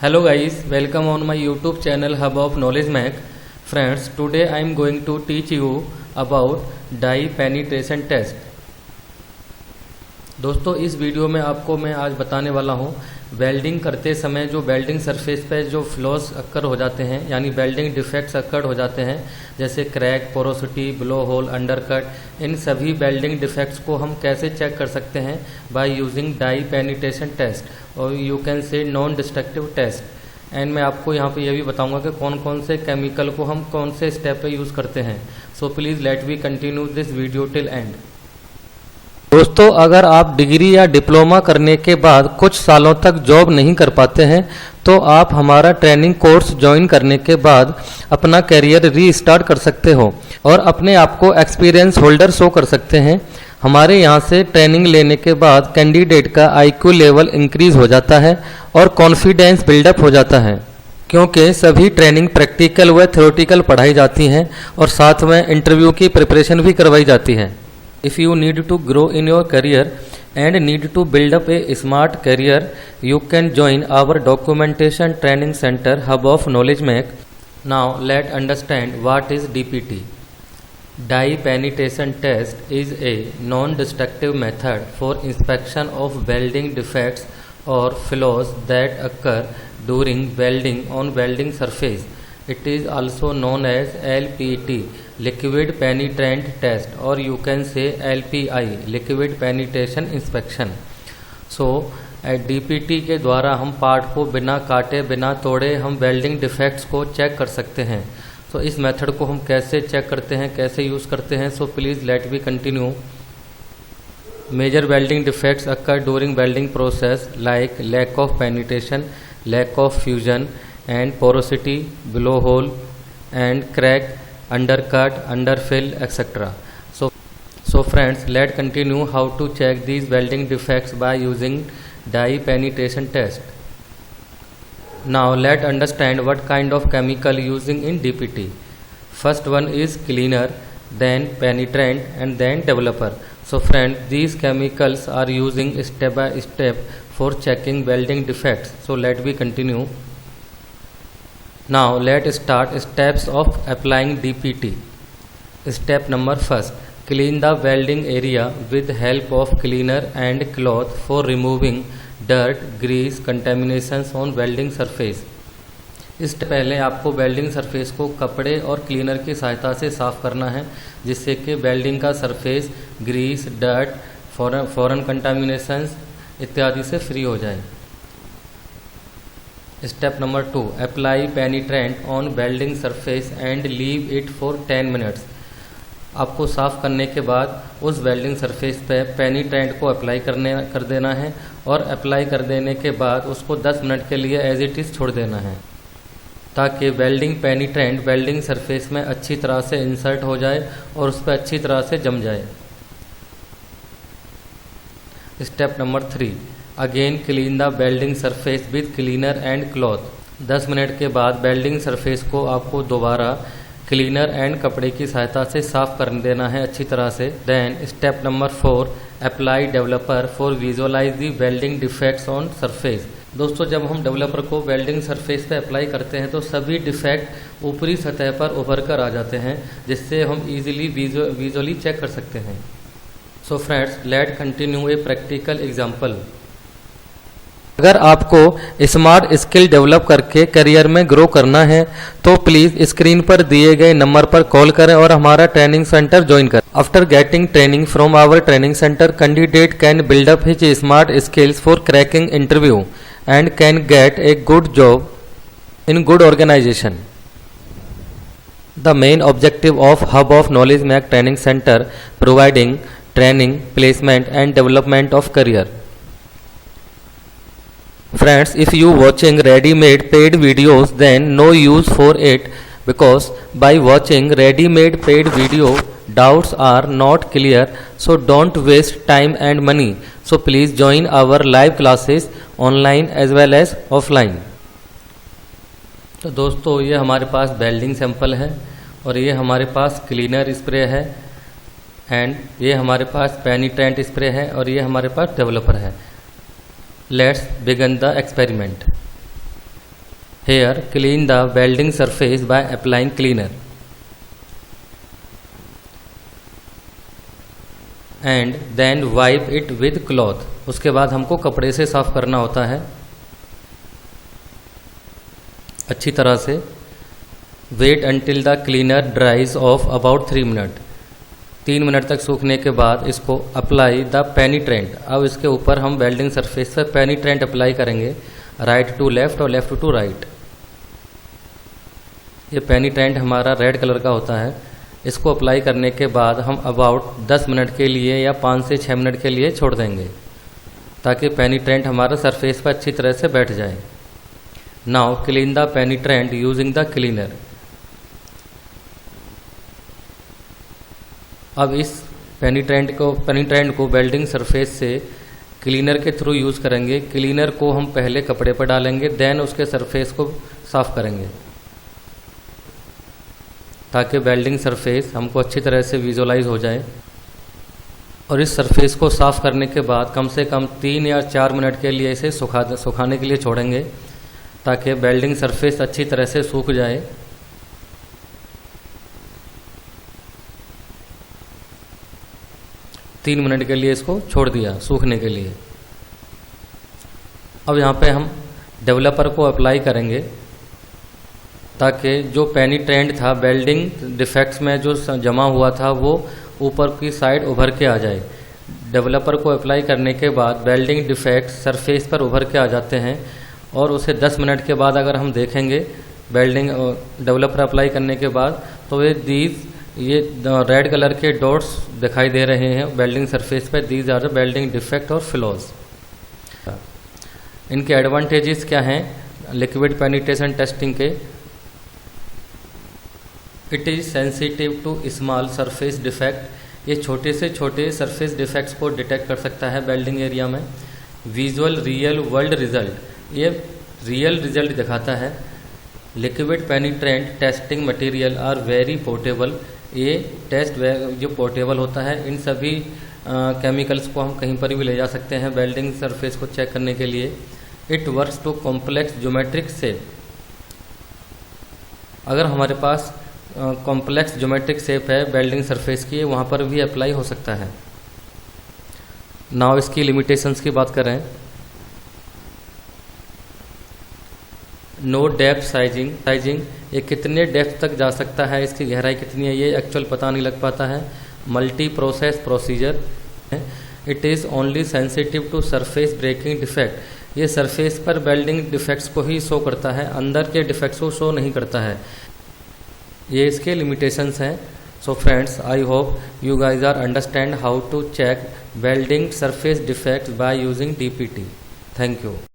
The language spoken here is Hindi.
Hello guys, welcome on my YouTube channel Hub of Knowledge Mac. Friends, today I am going to teach you about die penetration test. दोस्तों इस वीडियो में आपको मैं आज बताने वाला हूँ वेल्डिंग करते समय जो वेल्डिंग सरफेस पे जो फ्लॉस अक्कर हो जाते हैं यानी वेल्डिंग डिफेक्ट्स अक्कर हो जाते हैं, जैसे crack, porosity, blow hole, undercut, इन सभी वेल्डिंग डिफेक्ट्स को हम कैसे चेक कर सकते हैं by using dye penetration test और you can say non destructive test. And मैं आपको यहाँ पे ये भी बताऊंगा कि कौन कौन से केमिकल को हम कौन से स्टेप पे यूज़ करते हैं। So please let we continue this video till end. दोस्तों अगर आप डिग्री या डिप्लोमा करने के बाद कुछ सालों तक जॉब नहीं कर पाते हैं तो आप हमारा ट्रेनिंग कोर्स ज्वाइन करने के बाद अपना करियर रीस्टार्ट कर सकते हो और अपने आप को एक्सपीरियंस होल्डर शो कर सकते हैं। हमारे यहाँ से ट्रेनिंग लेने के बाद कैंडिडेट का IQ लेवल इंक्रीज हो जाता है और कॉन्फिडेंस बिल्डअप हो जाता है, क्योंकि सभी ट्रेनिंग प्रैक्टिकल व थ्योरेटिकल पढ़ाई जाती हैं और साथ में इंटरव्यू की प्रिपरेशन भी करवाई जाती है। If you need to grow in your career and need to build up a smart career, you can join our documentation training center Hub of Knowledge Mac. Now let's understand what is DPT. Die penetration test is a non-destructive method for inspection of welding defects or flaws that occur during welding on welding surface. It is also known as LPT, liquid penetrant test, or you can say LPI, liquid penetration inspection. So DPT के द्वारा हम पार्ट को बिना काटे बिना तोड़े हम वेल्डिंग डिफेक्ट्स को चेक कर सकते हैं। तो इस मेथड को हम कैसे चेक करते हैं, कैसे यूज़ करते हैं, so please let we continue. Major welding defects occur during welding process like lack of penetration, lack of fusion and porosity, blow hole and crack, undercut, underfill, etc. So friends, let's continue how to check these welding defects by using die penetration test. Now let's understand what kind of chemical using in DPT. First one is cleaner, then penetrant and then developer. So friends, these chemicals are using step by step for checking welding defects. So let me continue. Now let's start steps of applying DPT. Step number first, clean the welding area with help of cleaner and cloth for removing dirt, grease, contaminations on welding surface. इससे पहले आपको वेल्डिंग सरफेस को कपड़े और क्लीनर की सहायता से साफ़ करना है, जिससे कि वेल्डिंग का surface grease, dirt, foreign contaminations इत्यादि से फ्री हो जाए। Step number 2, apply penetrant on welding surface and leave it for 10 minutes. आपको साफ़ करने के बाद उस वेल्डिंग सरफेस पे पेनिट्रेंट को अप्लाई कर देना है और अप्लाई कर देने के बाद उसको 10 मिनट के लिए एज इट इज़ छोड़ देना है, ताकि वेल्डिंग पेनिट्रेंट वेल्डिंग सरफेस में अच्छी तरह से इंसर्ट हो जाए और उस पर अच्छी तरह से जम जाए। Step number 3, again clean the welding surface with cleaner and cloth. 10 minute के बाद वेल्डिंग सरफेस को आपको दोबारा क्लीनर एंड कपड़े की सहायता से साफ कर देना है अच्छी तरह से। Then step number 4, apply developer for visualise the welding defects on surface. दोस्तों जब हम डेवलपर को वेल्डिंग सरफेस पे अप्लाई करते हैं तो सभी डिफेक्ट ऊपरी सतह पर उभर कर आ जाते हैं, जिससे हम इजीली विजुअली चेक कर सकते हैं। So friends, let continue a practical example. अगर आपको स्मार्ट स्किल डेवलप करके करियर में ग्रो करना है तो प्लीज़ स्क्रीन पर दिए गए नंबर पर कॉल करें और हमारा ट्रेनिंग सेंटर ज्वाइन करें। After getting training from our training centre, candidate can build up his smart skills for cracking interview and can get a good job in good organisation. The main objective of hub of knowledge Mac training centre providing training, placement and development of career. Friends, if you watching ready-made paid videos, then no use for it, because by watching ready-made paid video, doubts are not clear, so don't waste time and money. So please join our live classes online as well as offline. तो दोस्तों ये हमारे पास वेल्डिंग सैंपल है और ये हमारे पास क्लीनर स्प्रे है एंड ये हमारे पास पेनिट्रेंट स्प्रे है और ये हमारे पास डेवलपर है। Let's begin the experiment. Here clean the welding surface by applying cleaner and then wipe it with cloth. उसके बाद हमको कपड़े से साफ करना होता है अच्छी तरह से. Wait until the cleaner dries off about 3 minute. 3 minute तक सूखने के बाद इसको अप्लाई द पेनिट्रेंट. अब इसके ऊपर हम वेल्डिंग सरफेस पर पेनिट्रेंट अप्लाई करेंगे, राइट टू लेफ्ट और लेफ्ट टू राइट. ये पेनिट्रेंट हमारा रेड कलर का होता है. इसको अप्लाई करने के बाद हम अबाउट 10 मिनट के लिए या 5 से 6 मिनट के लिए छोड़ देंगे ताकि पेनिट्रेंट हमारा सरफेस पर अच्छी तरह से बैठ जाए. Now clean the penetrant using the cleaner. अब इस पेनिट्रेंट को वेल्डिंग सरफेस से क्लीनर के थ्रू यूज़ करेंगे. क्लीनर को हम पहले कपड़े पर डालेंगे, देन उसके सरफेस को साफ करेंगे ताकि वेल्डिंग सरफेस हमको अच्छी तरह से विजुअलाइज हो जाए. और इस सरफेस को साफ करने के बाद कम से कम 3 या 4 मिनट के लिए इसे सुखाने के लिए छोड़ेंगे ताकि वेल्डिंग सरफेस अच्छी तरह से सूख जाए. तीन मिनट के लिए इसको छोड़ दिया सूखने के लिए. अब यहाँ पे हम डेवलपर को अप्लाई करेंगे ताकि जो पेनिट्रेंट था वेल्डिंग डिफेक्ट्स में जो जमा हुआ था वो ऊपर की साइड उभर के आ जाए. डेवलपर को अप्लाई करने के बाद वेल्डिंग डिफेक्ट्स सरफेस पर उभर के आ जाते हैं और उसे 10 मिनट के बाद अगर हम देखेंगे वेल्डिंग डेवलपर अप्लाई करने के बाद तो ये रेड कलर के डॉट्स दिखाई दे रहे हैं वेल्डिंग सरफेस पे. These are the welding defect or flaws. इनके एडवांटेजेस क्या हैं लिक्विड पेनिट्रेशन टेस्टिंग के? It is sensitive to small surface defect. ये छोटे से छोटे सरफेस डिफेक्ट्स को डिटेक्ट कर सकता है वेल्डिंग एरिया में. विजुअल रियल वर्ल्ड रिजल्ट, ये रियल रिजल्ट दिखाता है. Liquid penetrant testing material are very portable. ये टेस्ट जो पोर्टेबल होता है, इन सभी केमिकल्स को हम कहीं पर भी ले जा सकते हैं वेल्डिंग सरफेस को चेक करने के लिए. It works to complex geometric shape. अगर हमारे पास कॉम्प्लेक्स ज्योमेट्रिक शेप है वेल्डिंग सरफेस की, वहाँ पर भी अप्लाई हो सकता है. नाउ इसकी लिमिटेशंस की बात करें. नो डेप्थ साइजिंग, ये कितने डेप्थ तक जा सकता है, इसकी गहराई कितनी है, ये एक्चुअल पता नहीं लग पाता है. Multi process procedure. It is only sensitive to surface breaking defect. ये सरफेस पर वेल्डिंग डिफेक्ट्स को ही शो करता है, अंदर के डिफेक्ट्स को शो नहीं करता है. ये इसके लिमिटेशंस हैं. So friends, I hope you guys are understand how to check welding surface defects by using DPT. Thank you.